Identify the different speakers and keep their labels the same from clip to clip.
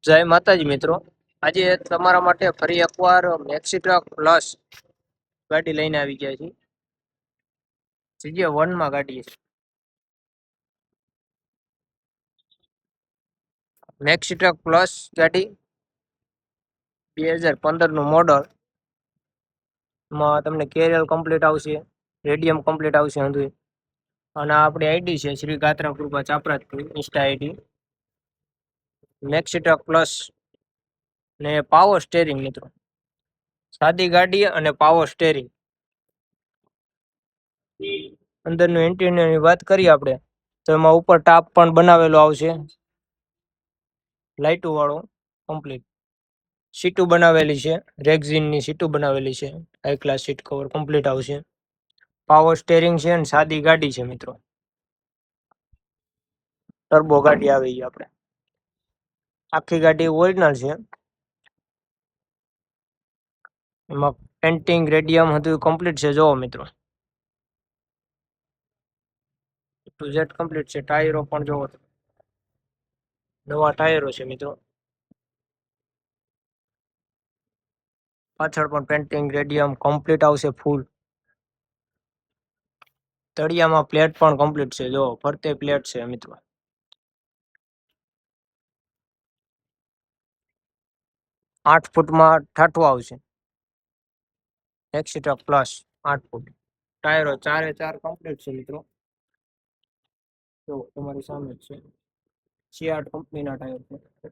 Speaker 1: જય માતાજી મિત્રો, આજે તમારા માટે ફરી એકવાર મેક્સી ટ્રક પ્લસ ગાડી લઈને આવી ગયા છીએ. CJ1 માં ગાડી છે. મેક્સી ટ્રક પ્લસ ગાડી 2015 નું મોડલ. માં તમને કેરિયર કમ્પ્લીટ આવશે, રેડિયમ કમ્પ્લીટ આવશે હંધુય. અને આપણી આઈડી છે Shri Gatra Krupa Chaparajpur, insta ID maxi truck plus ને પાવર સ્ટેરિંગ મિત્રો. સાદી ગાડી અને પાવર સ્ટેરિંગ. અંદરનું ઇન્ટિરિયરની વાત કરીએ આપણે તો એમાં ઉપર ટાપ પણ બનાવેલો આવશે, લાઇટો વાળો કમ્પ્લીટ. સીટું બનાવેલી છે, રેક્ઝિનની સીટું બનાવેલી છે, high class seat cover complete આવશે. પાવર સ્ટેરિંગ છે અને સાદી ગાડી છે મિત્રો. ટર્બો ગાડી આવી ગઈ આપણે. આખી ગાડી ઓરિજિનલ છે. એમાં પેન્ટિંગ રેડિયમ હતું કમ્પ્લીટ છે. જોવો મિત્રો, ટુ ઝેડ કમ્પ્લીટ છે. ટાયરો પણ જોવો, નવા ટાયરો છે મિત્રો. પાછળ પણ પેન્ટિંગ રેડિયમ કમ્પ્લીટ આવશે ફૂલ. તળિયામાં પ્લેટ પણ કમ્પ્લીટ છે. જો ફરતે પ્લેટ છે મિત્રો. 8 ફૂટમાં ઠાઠું આવશે. મેક્સી ટ્રક પ્લસ 8 ફૂટ. ટાયરો 4 કમ્પ્લીટ છે મિત્રો. જો તમારી સામે જ છે. C8 કંપનીના ટાયર છે.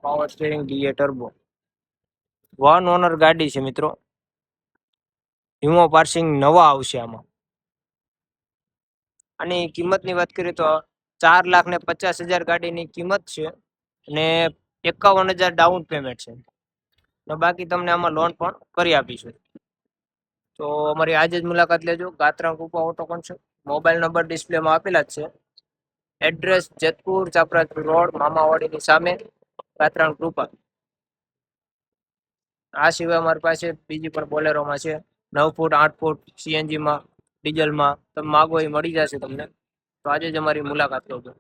Speaker 1: Power steering DA turbo. 1 owner ગાડી છે મિત્રો. વીમો પાર્સિંગ નવા આવશે આમાં. અને કિંમતની વાત કરીએ તો 4,50,000 ગાડીની કિંમત છે અને 51,000 ડાઉન પેમેન્ટ છે. ને બાકી તમને આમાં લોન પણ કરી આપીશું. તો અમારી આજે જ મુલાકાત લેજો. ગાત્રા કૃપા ઓટો કોન્સેપ્ટ. મોબાઈલ નંબર ડિસ્પ્લેમાં આપેલા જ છે. એડ્રેસ જેતપુર ચાપરાજપુર રોડ, મામાવાડીની સામે, ગાત્રા કૃપા. આ સિવાય અમારી પાસે બીજી પણ બોલેરોમાં છે. 9 ફૂટ, 8 ફૂટ, CNGમાં, ડીઝલમાં તમે માગો એ મળી જશે તમને. તો આજે જ અમારી મુલાકાત લેજો.